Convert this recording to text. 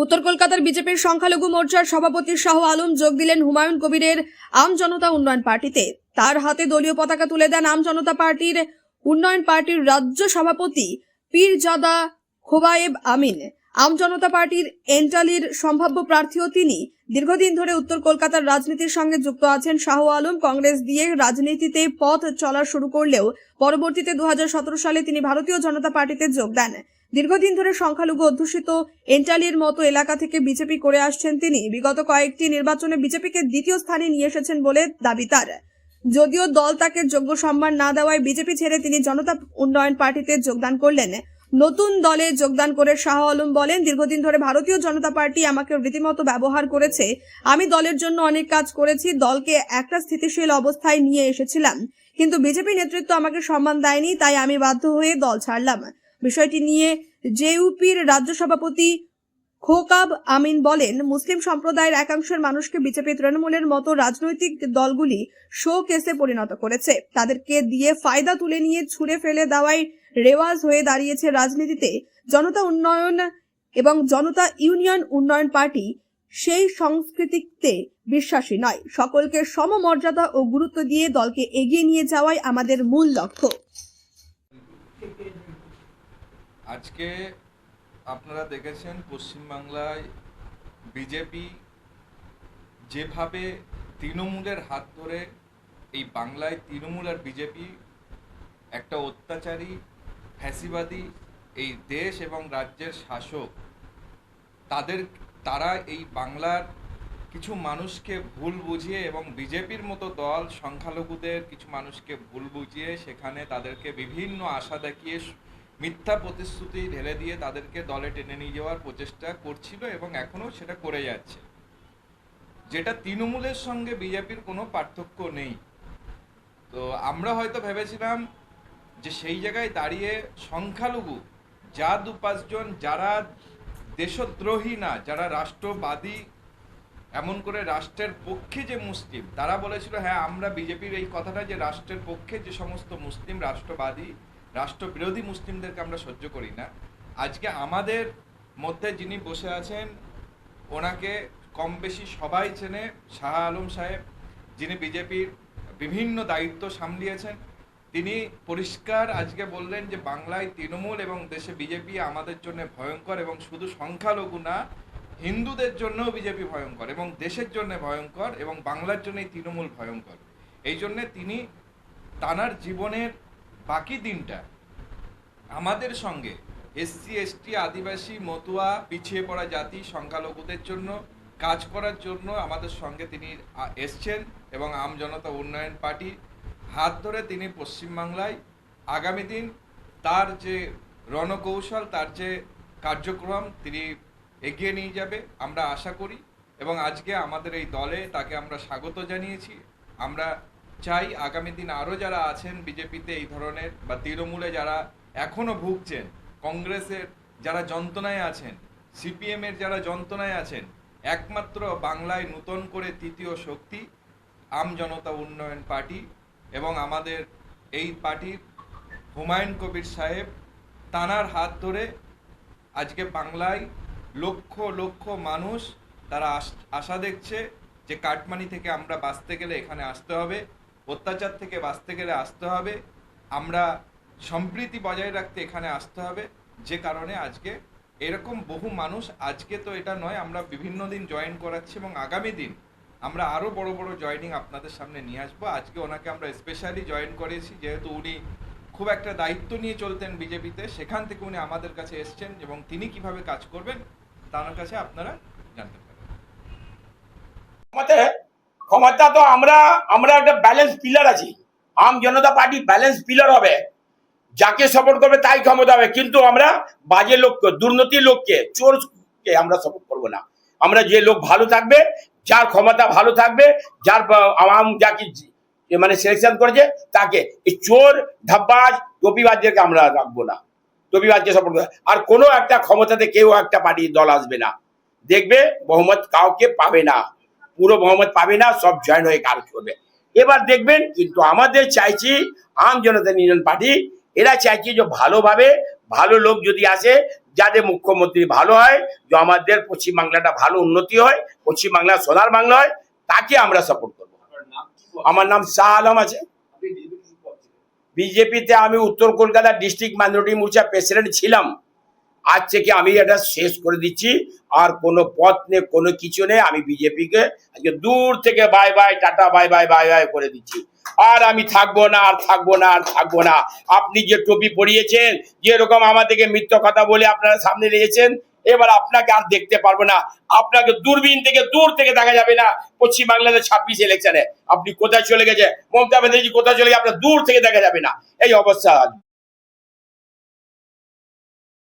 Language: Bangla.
উত্তর কলকাতার বিজেপির সংখ্যালঘু মোর্চার সভাপতি শাহ আলম যোগ দিলেন হুমায়ুন কবিরের আম জনতা উন্নয়ন পার্টিতে। তার হাতে দলীয় পতাকা তুলে দেন আম জনতা পার্টির উন্নয়ন পার্টির রাজ্য সভাপতি পীরজাদা খোবায়েব আমিন। আম জনতা পার্টির এন্টালির সম্ভাব্য প্রার্থীও তিনি। দীর্ঘদিন ধরে উত্তর কলকাতার রাজনীতির সঙ্গে যুক্ত আছেন শাহ আলম। কংগ্রেস দিয়ে রাজনীতিতে পথ চলা শুরু করলেও পরবর্তীতে 2017 সালে তিনি ভারতীয় জনতা পার্টিতে যোগ দেন। দীর্ঘদিন ধরে সংখ্যালঘু অধ্যুষিত এন্টালির মতো এলাকা থেকে বিজেপি করে আসছেন তিনি। বিগত কয়েকটি নির্বাচনে বিজেপিকে দ্বিতীয় স্থানে নিয়ে এসেছেন বলে দাবি তার। যদিও দল তাকে যোগ্য সম্মান না দেওয়ায় বিজেপি ছেড়ে তিনি জনতা উন্নয়ন পার্টিতে যোগদান করলেন। নতুন দলে যোগদান করে শাহ আলম বলেন, দীর্ঘদিন ধরে ভারতীয় জনতা পার্টি আমাকে রীতিমতো ব্যবহার করেছে। আমি দলের জন্য অনেক কাজ করেছি, দলকে একটা স্থিতিশীল অবস্থায় নিয়ে এসেছিলাম, কিন্তু বিজেপি নেতৃত্ব আমাকে সম্মান দেয়নি, তাই আমি বাধ্য হয়ে দল ছাড়লাম। বিষয়টি নিয়ে জেইউপির রাজ্য সভাপতি খোকাব আমিন বলেন, মুসলিম সম্প্রদায়ের একাংশের মানুষকে বিজেপি তৃণমূলের মতো রাজনৈতিক দলগুলি শো কেসে পরিণত করেছে। তাদেরকে দিয়ে ফায়দা তুলে নিয়ে ছুঁড়ে ফেলে দেওয়াই রেওয়াজ হয়ে দাঁড়িয়েছে রাজনীতিতে। জনতা উন্নয়ন এবং জনতা ইউনিয়ন উন্নয়ন পার্টি সেই সংস্কৃতিতে বিশ্বাসী নয়। সকলকে সমমর্যাদা ও গুরুত্ব দিয়ে দলকে এগিয়ে নিয়ে যাওয়াই আমাদের মূল লক্ষ্য। আজকে আপনারা দেখেছেন পশ্চিমবাংলায় বিজেপি যেভাবে তৃণমূলের হাত ধরে এই বাংলায় তৃণমূল আর বিজেপি একটা অত্যাচারী ফ্যাসিবাদী এই দেশ এবং রাজ্যের শাসক, তারা এই বাংলার কিছু মানুষকে ভুল বুঝিয়ে এবং বিজেপির মতো দল সংখ্যালঘুদের কিছু মানুষকে ভুল বুঝিয়ে সেখানে তাদেরকে বিভিন্ন আশা দেখিয়ে মিথ্যা প্রতিশ্রুতি ঢেলে দিয়ে তাদেরকে দলে টেনে নিয়ে যাওয়ার প্রচেষ্টা করছিল এবং এখনও সেটা করে যাচ্ছে, যেটা তৃণমূলের সঙ্গে বিজেপির কোনো পার্থক্য নেই। তো আমরা হয়তো ভেবেছিলাম যে সেই জায়গায় দাঁড়িয়ে সংখ্যালঘু যা 2-5 জন যারা দেশদ্রোহী না, যারা রাষ্ট্রবাদী, এমন করে রাষ্ট্রের পক্ষে যে মুসলিম, তারা বলেছিল হ্যাঁ আমরা বিজেপির এই কথাটা যে রাষ্ট্রের পক্ষে যে সমস্ত মুসলিম রাষ্ট্রবাদী রাষ্ট্রবিরোধী মুসলিমদেরকে আমরা সহ্য করি না। আজকে আমাদের মধ্যে যিনি বসে আছেন ওনাকে কম বেশি সবাই চেনে, শাহ আলম সাহেব, যিনি বিজেপির বিভিন্ন দায়িত্ব সামলিয়েছেন। তিনি পরিষ্কার আজকে বললেন যে বাংলায় তৃণমূল এবং দেশে বিজেপি আমাদের জন্য ভয়ঙ্কর, এবং শুধু সংখ্যালঘু না, হিন্দুদের জন্যও বিজেপি ভয়ঙ্কর এবং দেশের জন্য ভয়ঙ্কর এবং বাংলার জন্যই তৃণমূল ভয়ঙ্কর। এই জন্যে তিনি তানার জীবনের বাকি দিনটা আমাদের সঙ্গে এসসি এসটি আদিবাসী মতুয়া পিছিয়ে পড়া জাতি সংখ্যালঘুদের জন্য কাজ করার জন্য আমাদের সঙ্গে তিনি এসছেন এবং আম জনতা উন্নয়ন পার্টি হাত ধরে তিনি পশ্চিমবাংলায় আগামী দিন তার যে রণকৌশল, তার যে কার্যক্রম তিনি এগিয়ে নিয়ে যাবে আমরা আশা করি। এবং আজকে আমাদের এই দলে তাকে আমরা স্বাগত জানিয়েছি। আমরা চাই আগামী দিন আরও যারা আছেন বিজেপিতে এই ধরনের বা তৃণমূলে যারা এখনও ভুগছেন, কংগ্রেসের যারা যন্ত্রণায় আছেন, সিপিএমের যারা যন্ত্রণায় আছেন, একমাত্র বাংলায় নতুন করে তৃতীয় শক্তি আম জনতা উন্নয়ন পার্টি এবং আমাদের এই পার্টির হুমায়ুন কবির সাহেব, তানার হাত ধরে আজকে বাংলায় লক্ষ লক্ষ মানুষ তারা আশা দেখছে যে কাটমানি থেকে আমরা বাঁচতে গেলে এখানে আসতে হবে, অত্যাচার থেকে বাঁচতে গেলে আসতে হবে, আমরা সম্প্রীতি বজায় রাখতে এখানে আসতে হবে। যে কারণে আজকে এরকম বহু মানুষ, আজকে তো এটা নয়, আমরা বিভিন্ন দিন জয়েন করাচ্ছি এবং আগামী দিন আমরা আরও বড় বড় জয়েনিং আপনাদের সামনে নিয়ে আসবো। আজকে ওনাকে আমরা স্পেশালি জয়েন করেছি যেহেতু উনি খুব একটা দায়িত্ব নিয়ে চলতেন বিজেপিতে, সেখান থেকে উনি আমাদের কাছে এসছেন এবং তিনি কিভাবে কাজ করবেন তার কাছে আপনারা জানতে পারেন। ক্ষমতা তো আমরা একটা ব্যালেন্স পিলার আছি। আম জনতা পার্টি ব্যালেন্স পিলার হবে, যাকে সাপোর্ট করবে তাই ক্ষমতা হবে, কিন্তু আমরা বাজে লোককে, দুর্নীতির লোককে, চোরকে আমরা সাপোর্ট করবো না। আমরা যে লোক ভালো থাকবে, যার ক্ষমতা ভালো থাকবে, যার আম যাকে মানে সিলেকশন করেছে তাকে, এই চোর ধাপ্পাজ টপিবাজদেরকে আমরা রাখবো না, টপিবাজকে সাপোর্ট করবো। আর কোনো একটা ক্ষমতাতে কেউ একটা পার্টি দল আসবে না, দেখবে বহুমত কাউকে পাবে না, পুরো বহুমত পাবে না, সব জয়েন হয়ে কাজ করবে। এবার দেখবেন, কিন্তু আমাদের চাইছি আম জনতা ইউনিয়ন পার্টি, এরা চাইছি যে ভালোভাবে ভালো লোক যদি আসে, যাতে মুখ্যমন্ত্রী ভালো হয়, যে আমাদের পশ্চিমবাংলাটা ভালো উন্নতি হয়, পশ্চিমবাংলা সোনার বাংলা হয়, তাকে আমরা সাপোর্ট করবো। আমার নাম শাহ আলম আছে। বিজেপিতে আমি উত্তর কলকাতা ডিস্ট্রিক্ট মাইনরিটি মোর্চা প্রেসিডেন্ট ছিলাম। আজ থেকে আমি এটা শেষ করে দিচ্ছি, আর কোনো পথ নেই, কোনো কিছু নেই। আমি বিজেপিকে আজকে দূর থেকে bye bye tata bye bye bye bye করে দিচ্ছি। আর আমি থাকবো না, আর থাকবো না, আর থাকবো না। আপনি যে টুপি পরিয়েছেন, যেরকম আমাদেরকে মিথ্যা কথা বলে আপনারা সামনে রেখেছেন, এবার আপনাকে আর দেখতে পারবো না। আপনাকে দূরবীন থেকে দূর থেকে দেখা যাবে না। পশ্চিমবাংলাতে 26 ইলেকশনে আপনি কোথায় চলে গেছে, মমতা ব্যানার্জি কোথায় চলে গেছে, আপনার দূর থেকে দেখা যাবে না। এই অবস্থা।